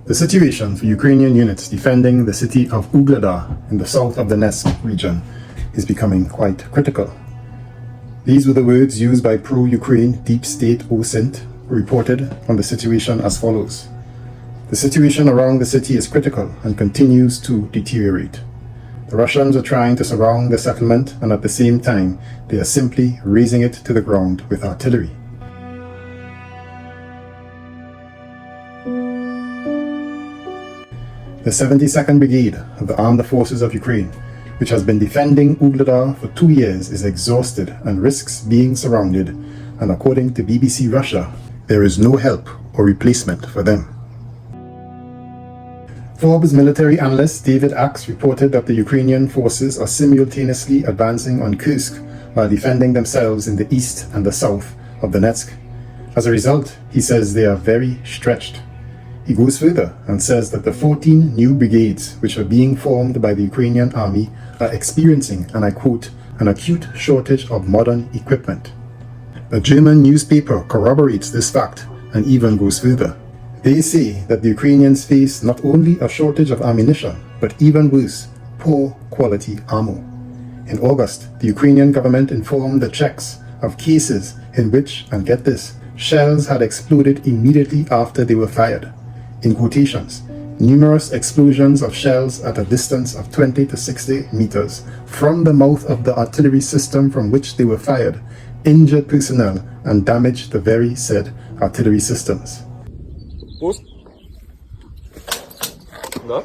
The situation for Ukrainian units defending the city of Vulhedar in the south of the Donetsk region is becoming quite critical. These were the words used by pro-Ukraine deep state OSINT, who reported on the situation as follows. The situation around the city is critical and continues to deteriorate. The Russians are trying to surround the settlement, and at the same time, they are simply razing it to the ground with artillery. The 72nd Brigade of the Armed Forces of Ukraine, which has been defending Vulhedar for 2 years, is exhausted and risks being surrounded, and according to BBC Russia, there is no help or replacement for them. Forbes military analyst David Axe reported that the Ukrainian forces are simultaneously advancing on Kursk while defending themselves in the east and the south of Donetsk. As a result, he says they are very stretched. He goes further and says that the 14 new brigades which are being formed by the Ukrainian army are experiencing, and I quote, an acute shortage of modern equipment. A German newspaper corroborates this fact and even goes further. They say that the Ukrainians face not only a shortage of ammunition, but even worse, poor quality ammo. In August, the Ukrainian government informed the Czechs of cases in which, and get this, shells had exploded immediately after they were fired. In quotations, numerous explosions of shells at a distance of 20 to 60 meters from the mouth of the artillery system from which they were fired injured personnel and damaged the very said artillery systems. Пуст? Да?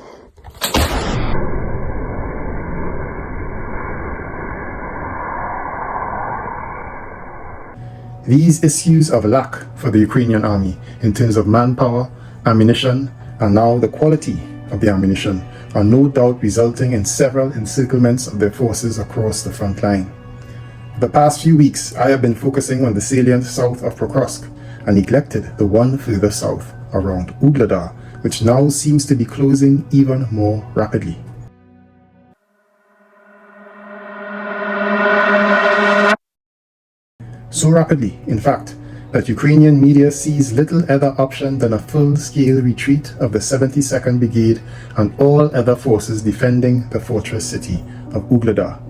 These issues of lack for the Ukrainian army in terms of manpower, ammunition, and now the quality of the ammunition are no doubt resulting in several encirclements of their forces across the front line. For the past few weeks, I have been focusing on the salient south of Prechystivka and neglected the one further south around Vulhedar, which now seems to be closing even more rapidly. So rapidly, in fact, that Ukrainian media sees little other option than a full-scale retreat of the 72nd Brigade and all other forces defending the fortress city of Vulhedar.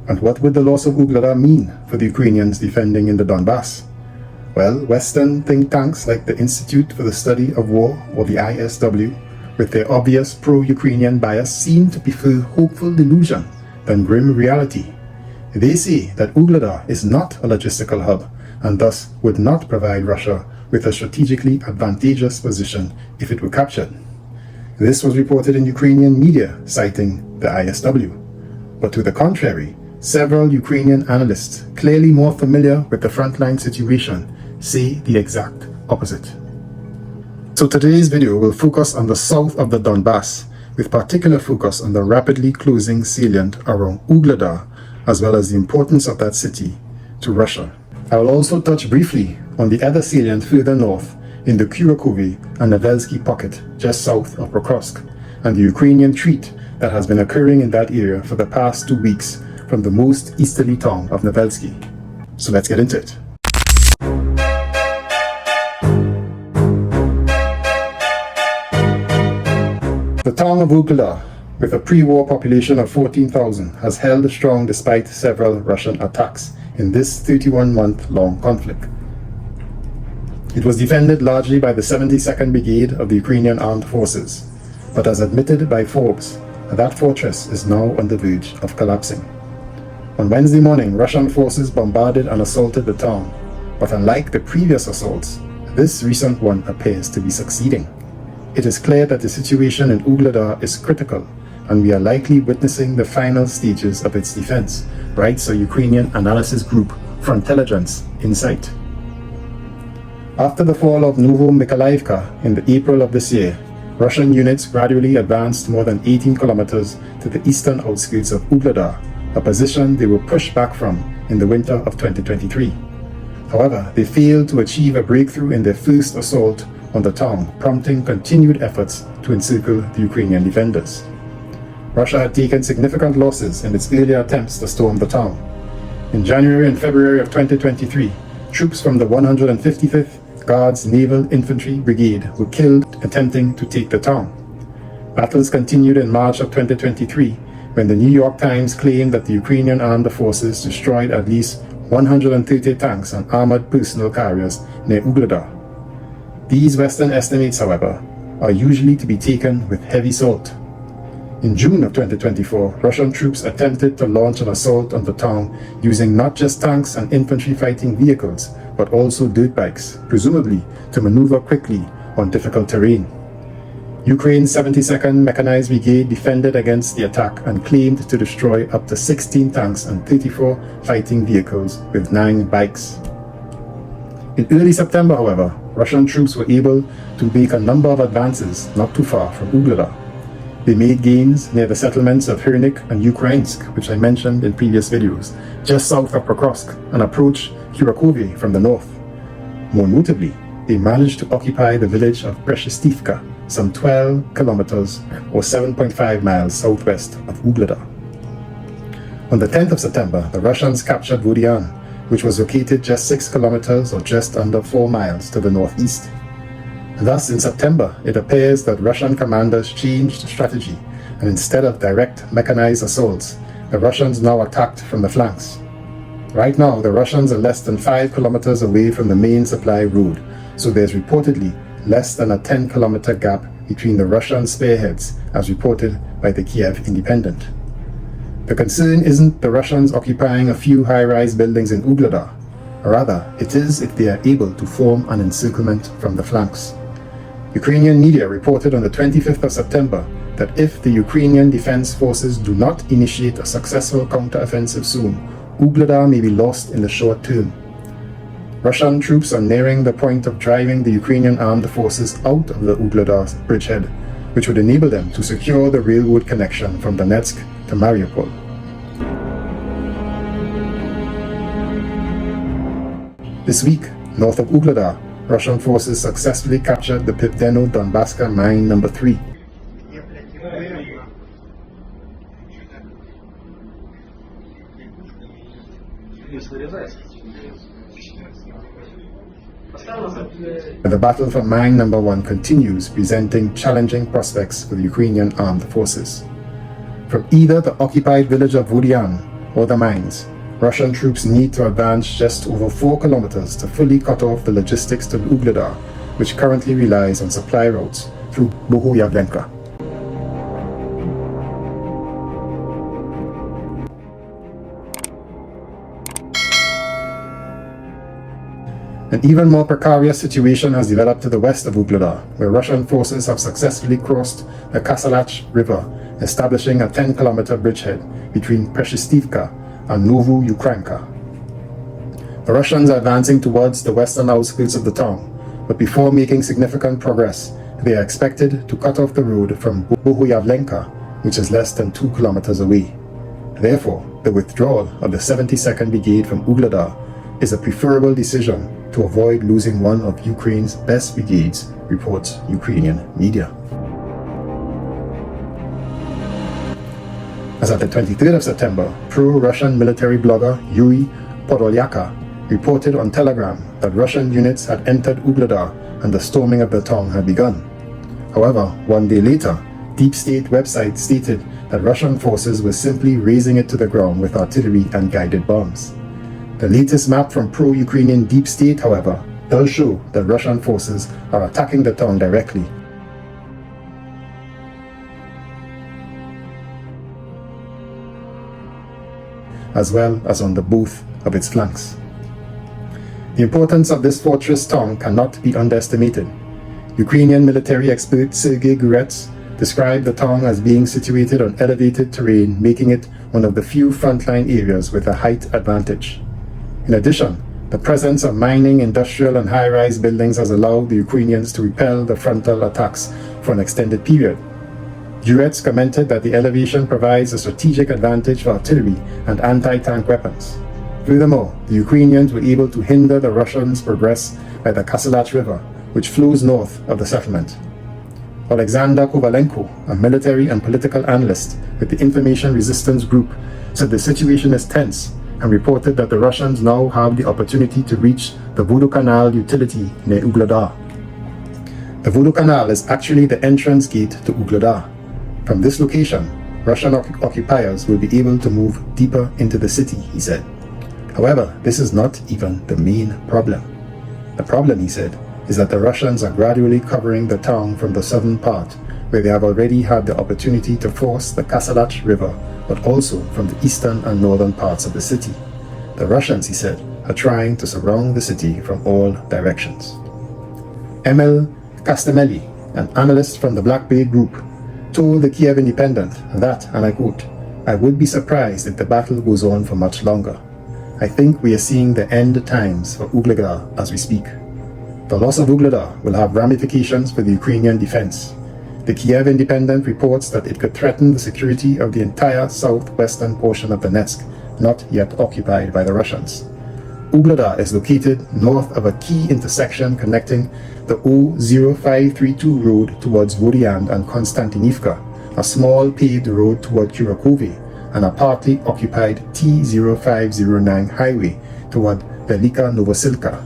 And what would the loss of Vulhedar mean for the Ukrainians defending in the Donbass? Well, Western think tanks like the Institute for the Study of War, or the ISW, with their obvious pro-Ukrainian bias, seem to prefer hopeful delusion than grim reality. They say that Vulhedar is not a logistical hub, and thus would not provide Russia with a strategically advantageous position if it were captured. This was reported in Ukrainian media, citing the ISW. But to the contrary, several Ukrainian analysts, clearly more familiar with the frontline situation, say the exact opposite. So today's video will focus on the south of the Donbass, with particular focus on the rapidly closing salient around Vulhedar, as well as the importance of that city to Russia. I will also touch briefly on the other salient further north in the Kurakovo and Novelsky pocket just south of Prechystivka, and the Ukrainian retreat that has been occurring in that area for the past 2 weeks from the most easterly town of Novelsky. So let's get into it. The town of Vulhedar, with a pre-war population of 14,000, has held strong despite several Russian attacks in this 31-month-long conflict. It was defended largely by the 72nd Brigade of the Ukrainian Armed Forces, but as admitted by Forbes, that fortress is now on the verge of collapsing. On Wednesday morning, Russian forces bombarded and assaulted the town, but unlike the previous assaults, this recent one appears to be succeeding. It is clear that the situation in Vulhedar is critical, and we are likely witnessing the final stages of its defense, writes a Ukrainian analysis group for intelligence Insight. After the fall of Mykolaiivka in April of this year, Russian units gradually advanced more than 18 kilometers to the eastern outskirts of Vulhedar, a position they were pushed back from in the winter of 2023. However, they failed to achieve a breakthrough in their first assault on the town, prompting continued efforts to encircle the Ukrainian defenders. Russia had taken significant losses in its earlier attempts to storm the town. In January and February of 2023, troops from the 155th Guards Naval Infantry Brigade were killed attempting to take the town. Battles continued in March of 2023 when the New York Times claimed that the Ukrainian armed forces destroyed at least 130 tanks and armored personnel carriers near Vulhedar. These Western estimates, however, are usually to be taken with heavy salt. In June of 2024, Russian troops attempted to launch an assault on the town using not just tanks and infantry fighting vehicles, but also dirt bikes, presumably to maneuver quickly on difficult terrain. Ukraine's 72nd Mechanized Brigade defended against the attack and claimed to destroy up to 16 tanks and 34 fighting vehicles with 9 bikes. In early September, however, Russian troops were able to make a number of advances not too far from Vulhedar. They made gains near the settlements of Hernik and Ukrainsk, which I mentioned in previous videos, just south of Prokrovsk, and approached Kurakovye from the north. More notably, they managed to occupy the village of Prechystivka, some 12 kilometers or 7.5 miles southwest of Vulhedar. On the 10th of September, the Russians captured Vulhedar, which was located just 6 kilometers or just under 4 miles to the northeast. Thus, in September, it appears that Russian commanders changed strategy, and instead of direct mechanized assaults, the Russians now attacked from the flanks. Right now, the Russians are less than 5 kilometers away from the main supply road, so there's reportedly less than a 10-kilometer gap between the Russian spearheads, as reported by the Kiev Independent. The concern isn't the Russians occupying a few high-rise buildings in Vulhedar. Rather, it is if they are able to form an encirclement from the flanks. Ukrainian media reported on the 25th of September that if the Ukrainian defense forces do not initiate a successful counter-offensive soon, Vulhedar may be lost in the short term. Russian troops are nearing the point of driving the Ukrainian armed forces out of the Vulhedar bridgehead, which would enable them to secure the railroad connection from Donetsk to Mariupol. This week, north of Vulhedar, Russian forces successfully captured the Pivdenne Donbaska Mine No. 3. The battle for Mine No. 1 continues, presenting challenging prospects for the Ukrainian armed forces. From either the occupied village of Vulhedar or the mines, Russian troops need to advance just over 4 kilometers to fully cut off the logistics to Vulhedar, which currently relies on supply routes through Bohoyavelnka. An even more precarious situation has developed to the west of Vulhedar, where Russian forces have successfully crossed the Kasalach River, establishing a 10-kilometer bridgehead between Prechystivka and Novu Ukrainka. The Russians are advancing towards the western outskirts of the town, but before making significant progress, they are expected to cut off the road from Bohoyavelnka, which is less than 2 kilometers away. Therefore, the withdrawal of the 72nd Brigade from Vulhedar is a preferable decision to avoid losing one of Ukraine's best brigades, reports Ukrainian media. As of the 23rd of September, pro-Russian military blogger Yuri Podolyaka reported on Telegram that Russian units had entered Vulhedar and the storming of the town had begun. However, one day later, Deep State website stated that Russian forces were simply razing it to the ground with artillery and guided bombs. The latest map from pro-Ukrainian Deep State, however, does show that Russian forces are attacking the town directly. As well as on the both of its flanks. The importance of this fortress town cannot be underestimated. Ukrainian military expert Sergei Gurets described the town as being situated on elevated terrain, making it one of the few frontline areas with a height advantage. In addition, the presence of mining, industrial, and high-rise buildings has allowed the Ukrainians to repel the frontal attacks for an extended period. Gurets commented that the elevation provides a strategic advantage for artillery and anti-tank weapons. Furthermore, the Ukrainians were able to hinder the Russians' progress by the Kasalach River, which flows north of the settlement. Alexander Kovalenko, a military and political analyst with the Information Resistance Group, said the situation is tense and reported that the Russians now have the opportunity to reach the Voodoo Canal utility near Vulhedar. The Voodoo Canal is actually the entrance gate to Vulhedar. From this location, Russian occupiers will be able to move deeper into the city, he said. However, this is not even the main problem. The problem, he said, is that the Russians are gradually covering the town from the southern part, where they have already had the opportunity to force the Kasalat River, but also from the eastern and northern parts of the city. The Russians, he said, are trying to surround the city from all directions. Emil Castamelli, an analyst from the Black Bay Group, told the Kiev Independent that, and I quote, "I would be surprised if the battle goes on for much longer. I think we are seeing the end times for Vulhedar as we speak. The loss of Vulhedar will have ramifications for the Ukrainian defense. The Kiev Independent reports that it could threaten the security of the entire southwestern portion of Donetsk, not yet occupied by the Russians. Vulhedar is located north of a key intersection connecting the O0532 road towards Bohoyavelnka and Konstantinivka, a small paved road toward Kurakovi, and a partly occupied T0509 highway toward Velika Novosilka.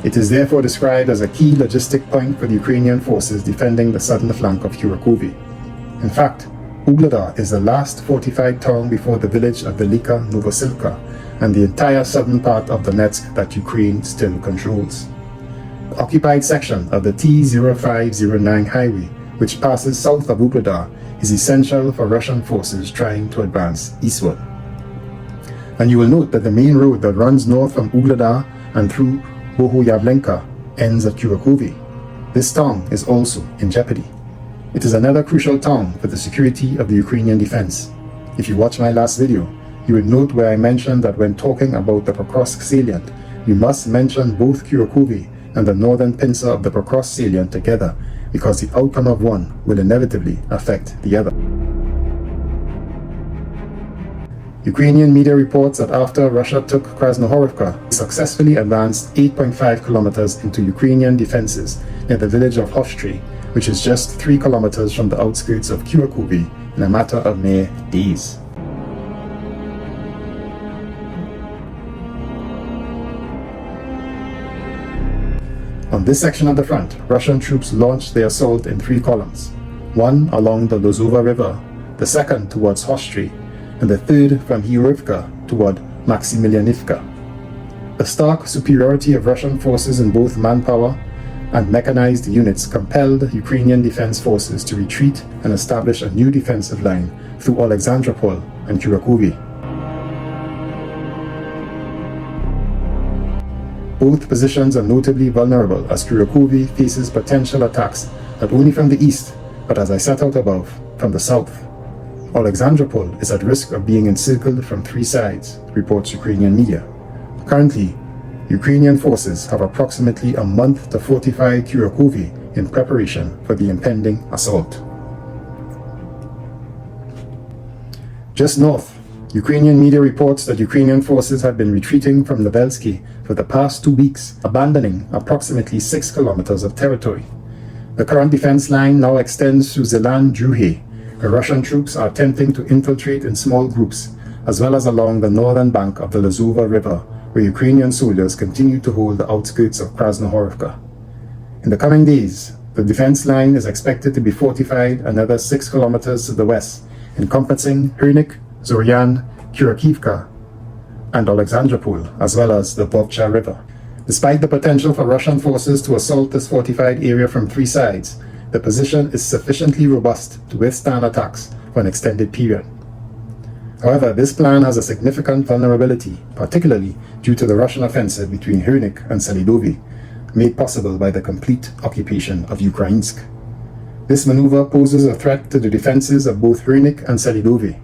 It is therefore described as a key logistic point for the Ukrainian forces defending the southern flank of Kurakovi. In fact, Vulhedar is the last fortified town before the village of Velika Novosilka and the entire southern part of Donetsk that Ukraine still controls. The occupied section of the T0509 highway, which passes south of Vulhedar, is essential for Russian forces trying to advance eastward. And you will note that the main road that runs north from Vulhedar and through Bohoyavelnka ends at Kurakovi. This town is also in jeopardy. It is another crucial town for the security of the Ukrainian defense. If you watch my last video, you would note where I mentioned that when talking about the Pokrovsk salient, you must mention both Kurakovi and the northern pincer of the Pokrovsk salient together, because the outcome of one will inevitably affect the other. Ukrainian media reports that after Russia took Krasnohorivka, it successfully advanced 8.5 kilometers into Ukrainian defenses near the village of Hostry, which is just 3 kilometers from the outskirts of Kurakovi in a matter of mere days. On this section of the front, Russian troops launched their assault in 3 columns, one along the Lozova River, the second towards Hostry, and the third from Hyorivka toward Maximilianivka. The stark superiority of Russian forces in both manpower and mechanized units compelled Ukrainian defense forces to retreat and establish a new defensive line through Alexandropol and Kurakovi. Both positions are notably vulnerable as Kurakovi faces potential attacks not only from the east, but as I set out above, from the south. Alexandropol is at risk of being encircled from 3 sides, reports Ukrainian media. Currently, Ukrainian forces have approximately a month to fortify Kurakovi in preparation for the impending assault. Just north, Ukrainian media reports that Ukrainian forces have been retreating from Lubelsky for the past 2 weeks, abandoning approximately 6 kilometers of territory. The current defense line now extends to Zelan-Druhe, where Russian troops are attempting to infiltrate in small groups, as well as along the northern bank of the Lozova River, where Ukrainian soldiers continue to hold the outskirts of Krasnohorivka. In the coming days, the defense line is expected to be fortified another 6 kilometers to the west, encompassing Hernik, Zoryan, Kurakivka, and Alexandropol, as well as the Vouch River. Despite the potential for Russian forces to assault this fortified area from 3 sides, the position is sufficiently robust to withstand attacks for an extended period. However, this plan has a significant vulnerability, particularly due to the Russian offensive between Hernik and Selidovi, made possible by the complete occupation of Ukrainsk. This maneuver poses a threat to the defenses of both Hernik and Selidovi.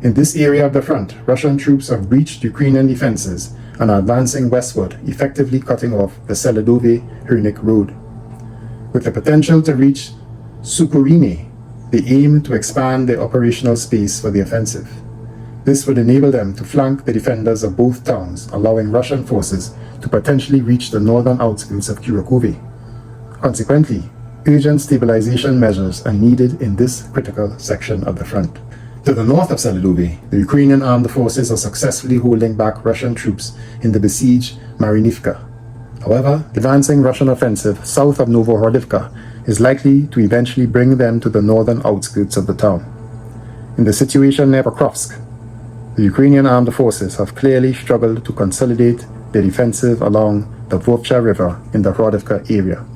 In this area of the front, Russian troops have breached Ukrainian defenses and are advancing westward, effectively cutting off the Selidovi-Hernik road. With the potential to reach Sukurine, they aim to expand their operational space for the offensive. This would enable them to flank the defenders of both towns, allowing Russian forces to potentially reach the northern outskirts of Kurakovi. Consequently, urgent stabilization measures are needed in this critical section of the front. To the north of Selidovi, the Ukrainian armed forces are successfully holding back Russian troops in the besieged Marinivka. However, the advancing Russian offensive south of Novohordivka is likely to eventually bring them to the northern outskirts of the town. In the situation near Pokrovsk, the Ukrainian armed forces have clearly struggled to consolidate their defensive along the Vouch River in the Hrodivka area.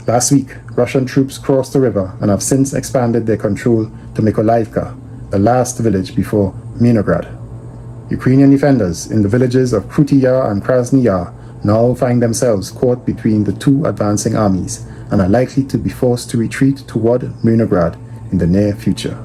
Last week, Russian troops crossed the river and have since expanded their control to Mykolaiivka, the last village before Minograd. Ukrainian defenders in the villages of Kruty Yar and Krasny Yar now find themselves caught between the two advancing armies and are likely to be forced to retreat toward Minograd in the near future.